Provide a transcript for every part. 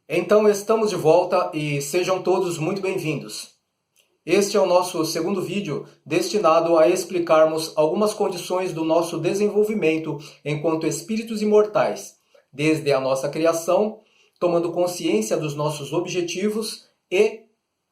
Então estamos de volta e sejam todos muito bem-vindos. Este é o nosso segundo vídeo destinado a explicarmos algumas condições do nosso desenvolvimento enquanto espíritos imortais, desde a nossa criação, tomando consciência dos nossos objetivos e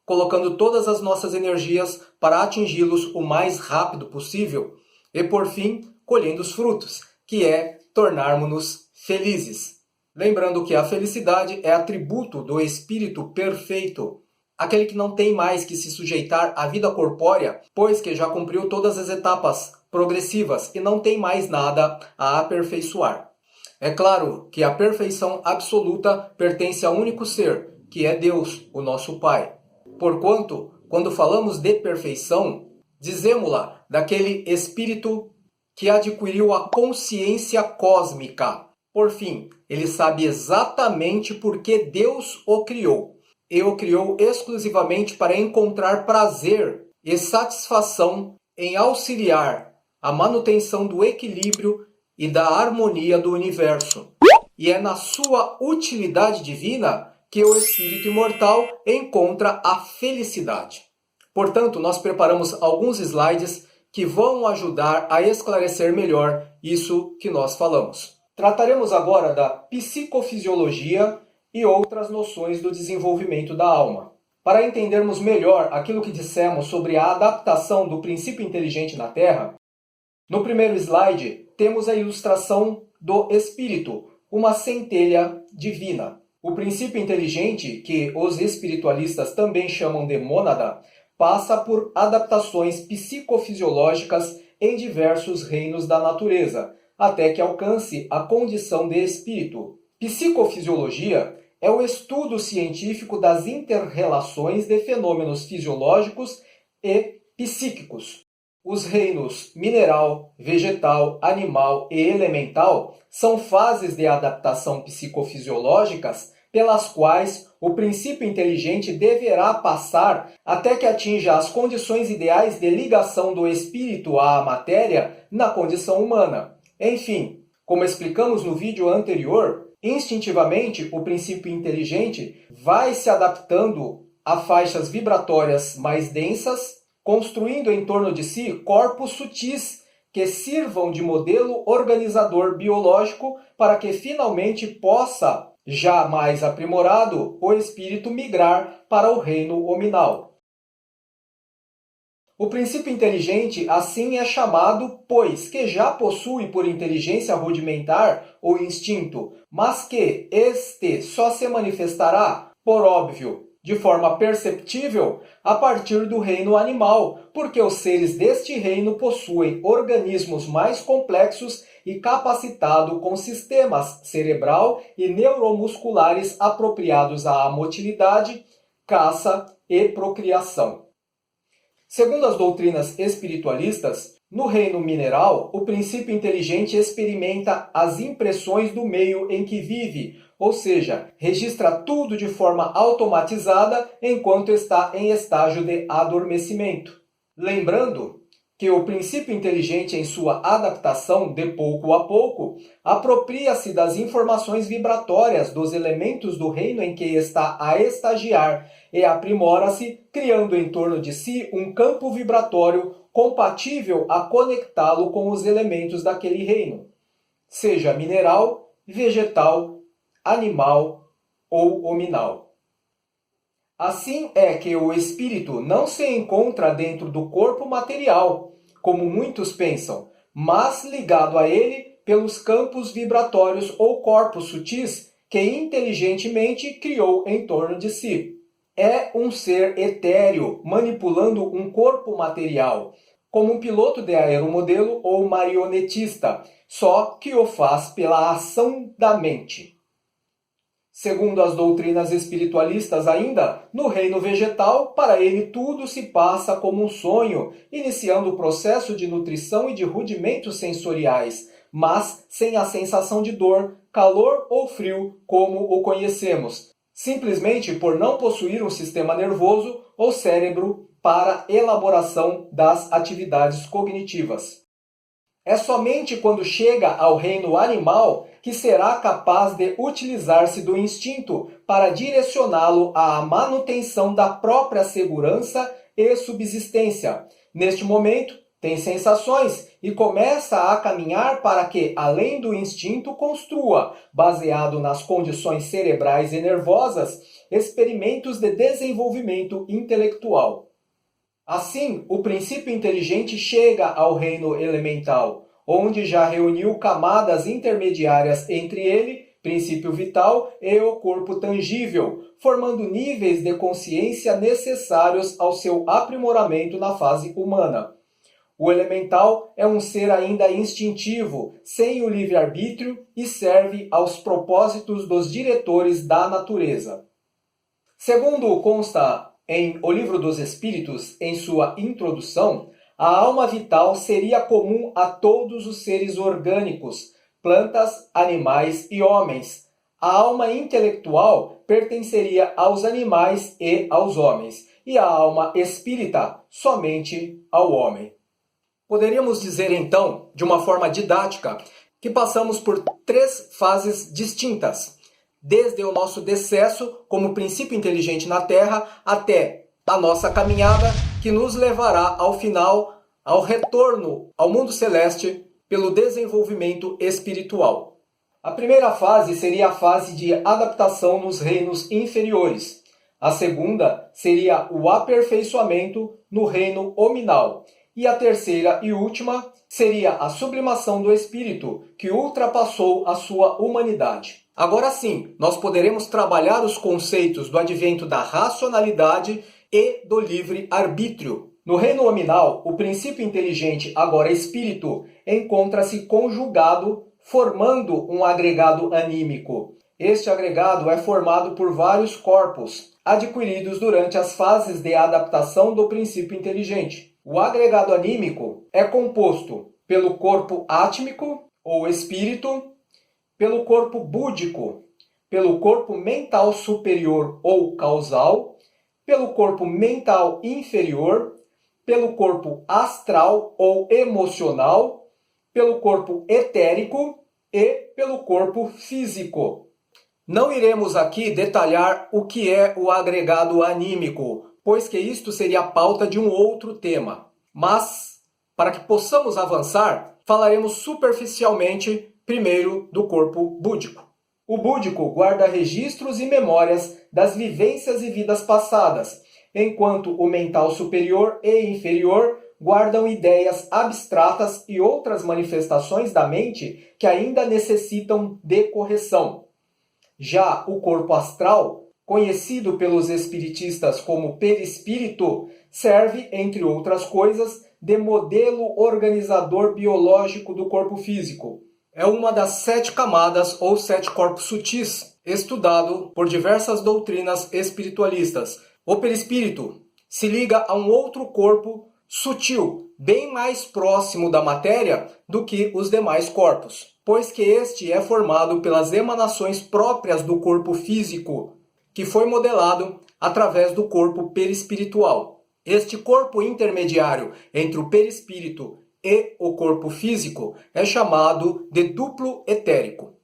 colocando todas as nossas energias para atingi-los o mais rápido possível e, por fim, colhendo os frutos, que é tornarmos-nos felizes. Lembrando que a felicidade é atributo do espírito perfeito, aquele que não tem mais que se sujeitar à vida corpórea, pois que já cumpriu todas as etapas progressivas e não tem mais nada a aperfeiçoar. É claro que a perfeição absoluta pertence a um único ser, que é Deus, o nosso Pai. Porquanto, quando falamos de perfeição, dizemos-la daquele espírito que adquiriu a consciência cósmica. Por fim, ele sabe exatamente por que Deus o criou. E o criou exclusivamente para encontrar prazer e satisfação em auxiliar a manutenção do equilíbrio e da harmonia do universo. E é na sua utilidade divina que o espírito imortal encontra a felicidade. Portanto, nós preparamos alguns slides que vão ajudar a esclarecer melhor isso que nós falamos. Trataremos agora da psicofisiologia e outras noções do desenvolvimento da alma. Para entendermos melhor aquilo que dissemos sobre a adaptação do princípio inteligente na Terra, no primeiro slide temos a ilustração do espírito, uma centelha divina. O princípio inteligente, que os espiritualistas também chamam de mônada, passa por adaptações psicofisiológicas em diversos reinos da natureza, até que alcance a condição de espírito. Psicofisiologia é o estudo científico das inter-relações de fenômenos fisiológicos e psíquicos. Os reinos mineral, vegetal, animal e elemental são fases de adaptação psicofisiológicas pelas quais o princípio inteligente deverá passar até que atinja as condições ideais de ligação do espírito à matéria na condição humana. Enfim, como explicamos no vídeo anterior, instintivamente o princípio inteligente vai se adaptando a faixas vibratórias mais densas, construindo em torno de si corpos sutis que sirvam de modelo organizador biológico para que finalmente possa, já mais aprimorado, o espírito migrar para o reino hominal. O princípio inteligente assim é chamado, pois que já possui por inteligência rudimentar o instinto, mas que este só se manifestará, por óbvio, de forma perceptível a partir do reino animal, porque os seres deste reino possuem organismos mais complexos e capacitados com sistemas cerebral e neuromusculares apropriados à motilidade, caça e procriação. Segundo as doutrinas espiritualistas, no reino mineral, o princípio inteligente experimenta as impressões do meio em que vive, ou seja, registra tudo de forma automatizada enquanto está em estágio de adormecimento. Lembrando que o princípio inteligente, em sua adaptação de pouco a pouco, apropria-se das informações vibratórias dos elementos do reino em que está a estagiar e aprimora-se, criando em torno de si um campo vibratório compatível a conectá-lo com os elementos daquele reino, seja mineral, vegetal, animal ou hominal. Assim é que o espírito não se encontra dentro do corpo material, como muitos pensam, mas ligado a ele pelos campos vibratórios ou corpos sutis que inteligentemente criou em torno de si. É um ser etéreo manipulando um corpo material, como um piloto de aeromodelo ou marionetista, só que o faz pela ação da mente. Segundo as doutrinas espiritualistas ainda, no reino vegetal, para ele tudo se passa como um sonho, iniciando o processo de nutrição e de rudimentos sensoriais, mas sem a sensação de dor, calor ou frio como o conhecemos, simplesmente por não possuir um sistema nervoso ou cérebro para elaboração das atividades cognitivas. É somente quando chega ao reino animal que será capaz de utilizar-se do instinto para direcioná-lo à manutenção da própria segurança e subsistência. Neste momento, tem sensações e começa a caminhar para que, além do instinto, construa, baseado nas condições cerebrais e nervosas, experimentos de desenvolvimento intelectual. Assim, o princípio inteligente chega ao reino elemental, onde já reuniu camadas intermediárias entre ele, princípio vital, e o corpo tangível, formando níveis de consciência necessários ao seu aprimoramento na fase humana. O elemental é um ser ainda instintivo, sem o livre-arbítrio e serve aos propósitos dos diretores da natureza. Segundo consta em O Livro dos Espíritos, em sua introdução, a alma vital seria comum a todos os seres orgânicos, plantas, animais e homens. A alma intelectual pertenceria aos animais e aos homens, e a alma espírita somente ao homem. Poderíamos dizer então, de uma forma didática, que passamos por 3 fases distintas, desde o nosso decesso como princípio inteligente na Terra até a nossa caminhada que nos levará ao final, ao retorno ao mundo celeste pelo desenvolvimento espiritual. A primeira fase seria a fase de adaptação nos reinos inferiores. A segunda seria o aperfeiçoamento no reino hominal. E a terceira e última seria a sublimação do espírito, que ultrapassou a sua humanidade. Agora sim, nós poderemos trabalhar os conceitos do advento da racionalidade e do livre-arbítrio. No reino hominal, o princípio inteligente, agora espírito, encontra-se conjugado, formando um agregado anímico. Este agregado é formado por vários corpos, adquiridos durante as fases de adaptação do princípio inteligente. O agregado anímico é composto pelo corpo átmico, ou espírito, pelo corpo búdico, pelo corpo mental superior ou causal, pelo corpo mental inferior, pelo corpo astral ou emocional, pelo corpo etérico e pelo corpo físico. Não iremos aqui detalhar o que é o agregado anímico, pois que isto seria a pauta de um outro tema. Mas, para que possamos avançar, falaremos superficialmente primeiro do corpo búdico. O búdico guarda registros e memórias das vivências e vidas passadas, enquanto o mental superior e inferior guardam ideias abstratas e outras manifestações da mente que ainda necessitam de correção. Já o corpo astral, conhecido pelos espiritistas como perispírito, serve, entre outras coisas, de modelo organizador biológico do corpo físico. É uma das 7 camadas ou 7 corpos sutis, estudado por diversas doutrinas espiritualistas. O perispírito se liga a um outro corpo sutil, bem mais próximo da matéria do que os demais corpos, pois que este é formado pelas emanações próprias do corpo físico, que foi modelado através do corpo perispiritual. Este corpo intermediário entre o perispírito e o corpo físico é chamado de duplo etérico.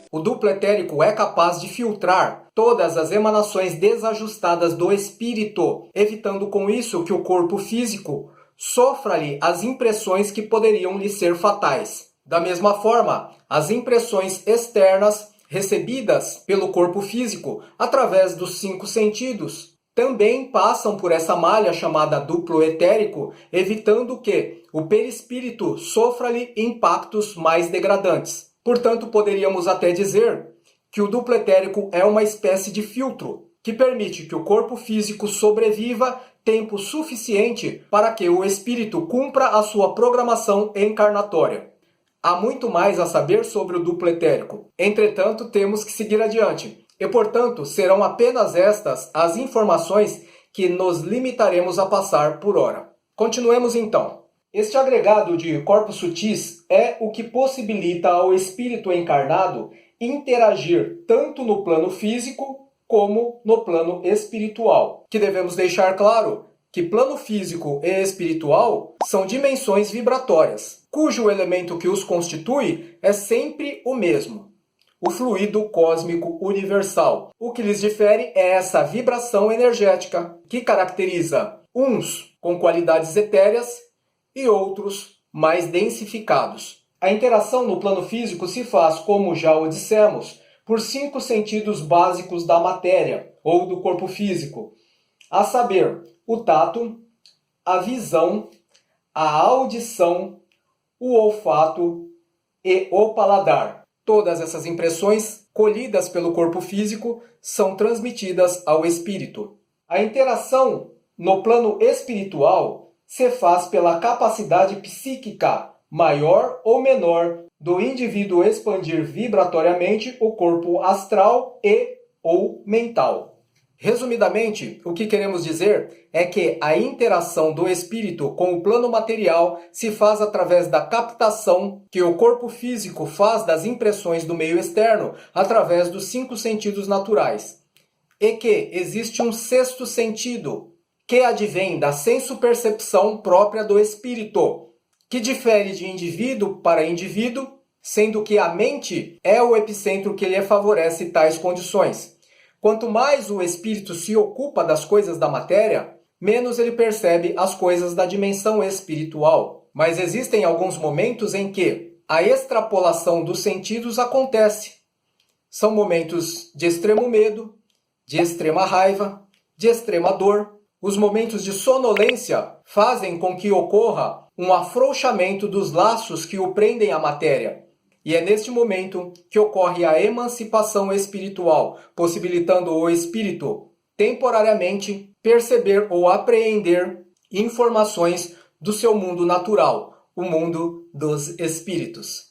O duplo etérico é capaz de filtrar todas as emanações desajustadas do espírito, evitando com isso que o corpo físico sofra-lhe as impressões que poderiam lhe ser fatais. Da mesma forma, as impressões externas recebidas pelo corpo físico através dos 5 sentidos também passam por essa malha chamada duplo etérico, evitando que o perispírito sofra-lhe impactos mais degradantes. Portanto, poderíamos até dizer que o duplo etérico é uma espécie de filtro que permite que o corpo físico sobreviva tempo suficiente para que o espírito cumpra a sua programação encarnatória. Há muito mais a saber sobre o duplo etérico. Entretanto, temos que seguir adiante. E, portanto, serão apenas estas as informações que nos limitaremos a passar por ora. Continuemos então. Este agregado de corpos sutis é o que possibilita ao espírito encarnado interagir tanto no plano físico como no plano espiritual. Que devemos deixar claro que plano físico e espiritual são dimensões vibratórias, cujo elemento que os constitui é sempre o mesmo, o fluido cósmico universal. O que lhes difere é essa vibração energética, que caracteriza uns com qualidades etéreas e outros mais densificados. A interação no plano físico se faz, como já o dissemos, por 5 sentidos básicos da matéria ou do corpo físico, a saber, o tato, a visão, a audição, o olfato e o paladar. Todas essas impressões, colhidas pelo corpo físico, são transmitidas ao espírito. A interação no plano espiritual se faz pela capacidade psíquica, maior ou menor, do indivíduo expandir vibratoriamente o corpo astral e ou mental. Resumidamente, o que queremos dizer é que a interação do espírito com o plano material se faz através da captação que o corpo físico faz das impressões do meio externo através dos 5 sentidos naturais. E que existe um 6º sentido, que advém da senso-percepção própria do espírito, que difere de indivíduo para indivíduo, sendo que a mente é o epicentro que lhe favorece tais condições. Quanto mais o espírito se ocupa das coisas da matéria, menos ele percebe as coisas da dimensão espiritual. Mas existem alguns momentos em que a extrapolação dos sentidos acontece. São momentos de extremo medo, de extrema raiva, de extrema dor. Os momentos de sonolência fazem com que ocorra um afrouxamento dos laços que o prendem à matéria. E é neste momento que ocorre a emancipação espiritual, possibilitando o espírito, temporariamente, perceber ou apreender informações do seu mundo natural, o mundo dos espíritos.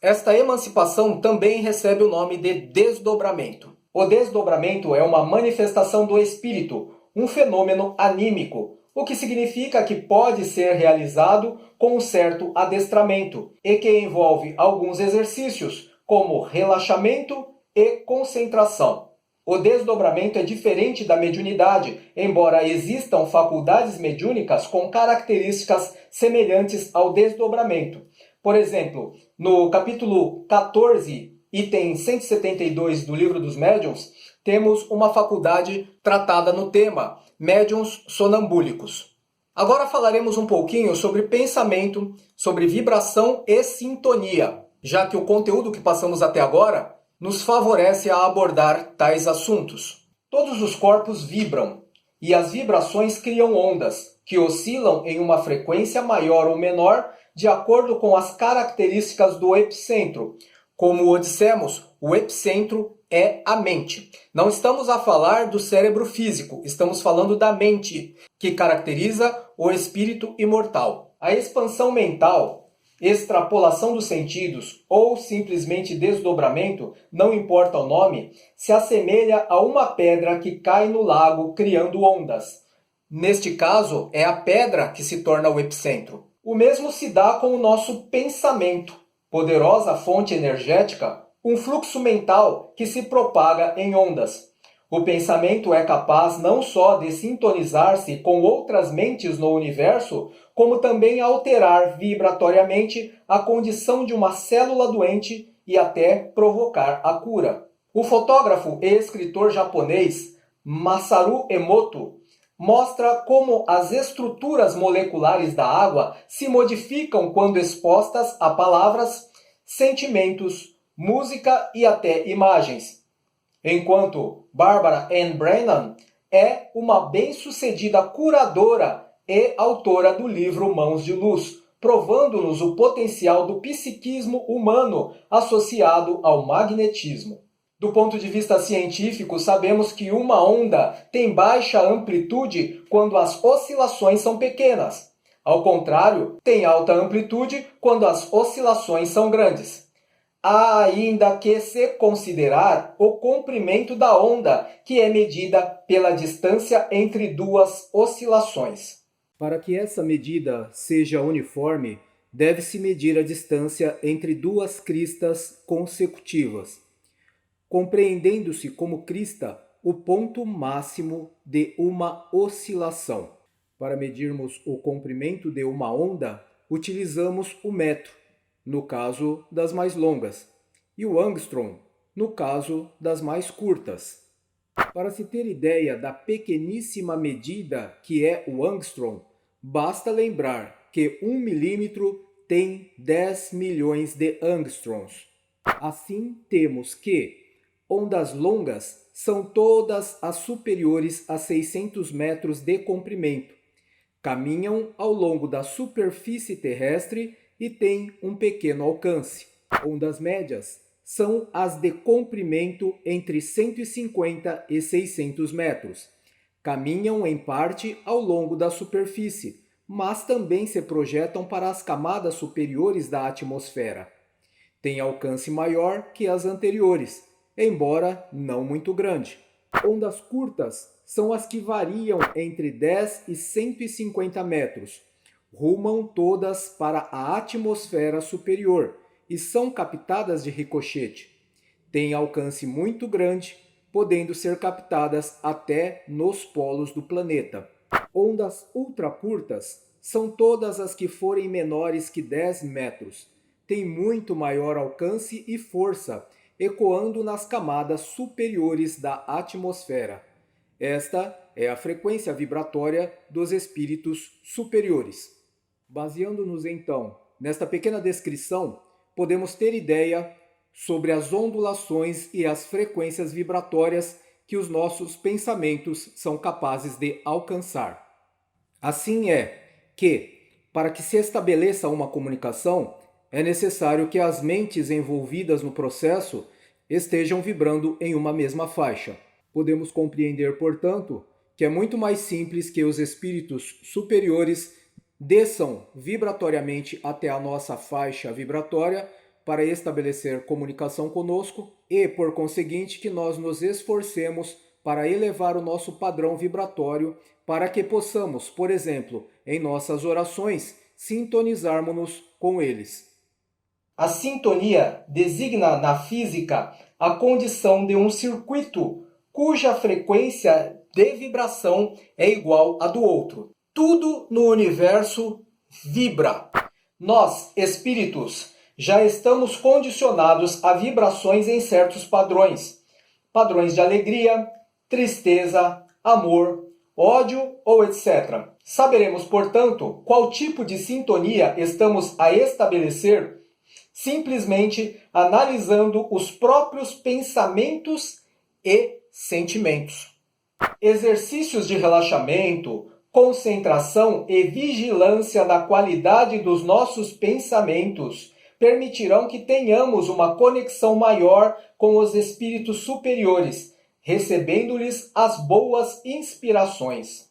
Esta emancipação também recebe o nome de desdobramento. O desdobramento é uma manifestação do espírito, um fenômeno anímico, o que significa que pode ser realizado com um certo adestramento e que envolve alguns exercícios, como relaxamento e concentração. O desdobramento é diferente da mediunidade, embora existam faculdades mediúnicas com características semelhantes ao desdobramento. Por exemplo, no capítulo 14, item 172 do Livro dos Médiuns, temos uma faculdade tratada no tema médiuns sonambúlicos. Agora falaremos um pouquinho sobre pensamento, sobre vibração e sintonia, já que o conteúdo que passamos até agora nos favorece a abordar tais assuntos. Todos os corpos vibram, e as vibrações criam ondas, que oscilam em uma frequência maior ou menor de acordo com as características do epicentro. Como o dissemos, o epicentro é a mente. Não estamos a falar do cérebro físico, estamos falando da mente, que caracteriza o espírito imortal. A expansão mental, extrapolação dos sentidos ou simplesmente desdobramento, não importa o nome, se assemelha a uma pedra que cai no lago criando ondas. Neste caso, é a pedra que se torna o epicentro. O mesmo se dá com o nosso pensamento, poderosa fonte energética, um fluxo mental que se propaga em ondas. O pensamento é capaz não só de sintonizar-se com outras mentes no universo, como também alterar vibratoriamente a condição de uma célula doente e até provocar a cura. O fotógrafo e escritor japonês Masaru Emoto mostra como as estruturas moleculares da água se modificam quando expostas a palavras, sentimentos, música e até imagens. Enquanto Barbara Ann Brennan é uma bem-sucedida curadora e autora do livro Mãos de Luz, provando-nos o potencial do psiquismo humano associado ao magnetismo. Do ponto de vista científico, sabemos que uma onda tem baixa amplitude quando as oscilações são pequenas. Ao contrário, tem alta amplitude quando as oscilações são grandes. Há ainda que se considerar o comprimento da onda, que é medida pela distância entre duas oscilações. Para que essa medida seja uniforme, deve-se medir a distância entre duas cristas consecutivas, compreendendo-se como crista o ponto máximo de uma oscilação. Para medirmos o comprimento de uma onda, utilizamos o metro, no caso das mais longas, e o angstrom, no caso das mais curtas. Para se ter ideia da pequeníssima medida que é o angstrom, basta lembrar que 1 milímetro tem 10 milhões de angstroms. Assim, temos que ondas longas são todas as superiores a 600 metros de comprimento, caminham ao longo da superfície terrestre e têm um pequeno alcance. Ondas médias são as de comprimento entre 150 e 600 metros. Caminham em parte ao longo da superfície, mas também se projetam para as camadas superiores da atmosfera. Têm alcance maior que as anteriores, embora não muito grande. Ondas curtas são as que variam entre 10 e 150 metros. Rumam todas para a atmosfera superior e são captadas de ricochete. Têm alcance muito grande, podendo ser captadas até nos polos do planeta. Ondas ultracurtas são todas as que forem menores que 10 metros. Têm muito maior alcance e força, ecoando nas camadas superiores da atmosfera. Esta é a frequência vibratória dos espíritos superiores. Baseando-nos então nesta pequena descrição, podemos ter ideia sobre as ondulações e as frequências vibratórias que os nossos pensamentos são capazes de alcançar. Assim é que, para que se estabeleça uma comunicação, é necessário que as mentes envolvidas no processo estejam vibrando em uma mesma faixa. Podemos compreender, portanto, que é muito mais simples que os espíritos superiores desçam vibratoriamente até a nossa faixa vibratória para estabelecer comunicação conosco e, por conseguinte, que nós nos esforcemos para elevar o nosso padrão vibratório para que possamos, por exemplo, em nossas orações, sintonizarmos-nos com eles. A sintonia designa na física a condição de um circuito cuja frequência de vibração é igual à do outro. Tudo no universo vibra. Nós, espíritos, já estamos condicionados a vibrações em certos padrões. Padrões de alegria, tristeza, amor, ódio ou etc. Saberemos, portanto, qual tipo de sintonia estamos a estabelecer simplesmente analisando os próprios pensamentos e sentimentos. Exercícios de relaxamento, concentração e vigilância da qualidade dos nossos pensamentos permitirão que tenhamos uma conexão maior com os espíritos superiores, recebendo-lhes as boas inspirações.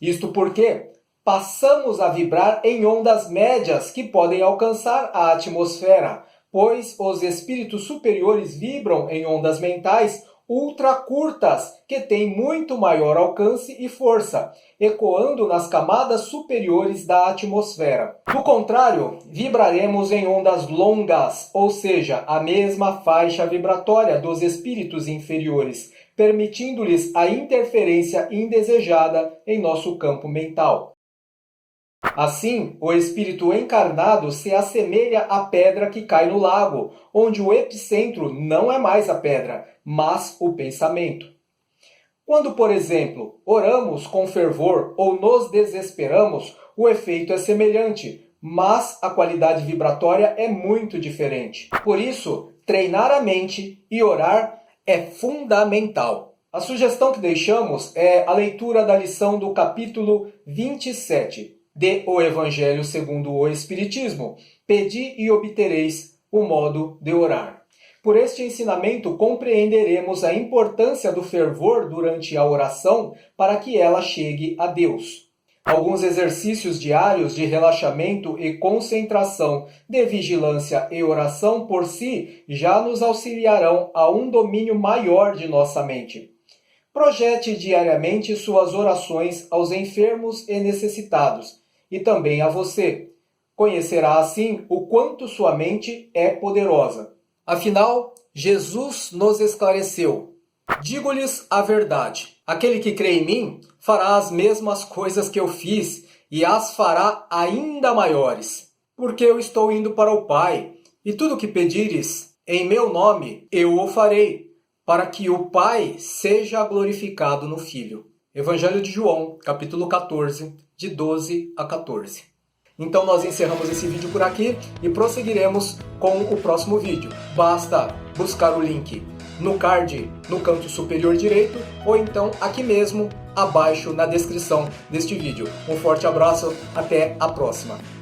Isto porque passamos a vibrar em ondas médias que podem alcançar a atmosfera, pois os espíritos superiores vibram em ondas mentais ultracurtas, que têm muito maior alcance e força, ecoando nas camadas superiores da atmosfera. Do contrário, vibraremos em ondas longas, ou seja, a mesma faixa vibratória dos espíritos inferiores, permitindo-lhes a interferência indesejada em nosso campo mental. Assim, o espírito encarnado se assemelha à pedra que cai no lago, onde o epicentro não é mais a pedra, mas o pensamento. Quando, por exemplo, oramos com fervor ou nos desesperamos, o efeito é semelhante, mas a qualidade vibratória é muito diferente. Por isso, treinar a mente e orar é fundamental. A sugestão que deixamos é a leitura da lição do capítulo 27 de O Evangelho segundo o Espiritismo. Pedi e obtereis o modo de orar. Por este ensinamento, compreenderemos a importância do fervor durante a oração para que ela chegue a Deus. Alguns exercícios diários de relaxamento e concentração, de vigilância e oração por si já nos auxiliarão a um domínio maior de nossa mente. Projete diariamente suas orações aos enfermos e necessitados, e também a você. Conhecerá assim o quanto sua mente é poderosa. Afinal, Jesus nos esclareceu: digo-lhes a verdade, aquele que crê em mim fará as mesmas coisas que eu fiz e as fará ainda maiores, porque eu estou indo para o Pai, e tudo o que pedires em meu nome eu o farei, para que o Pai seja glorificado no Filho. Evangelho de João, capítulo 14, de 12 a 14. Então nós encerramos esse vídeo por aqui e prosseguiremos com o próximo vídeo. Basta buscar o link no card no canto superior direito ou então aqui mesmo abaixo na descrição deste vídeo. Um forte abraço, até a próxima!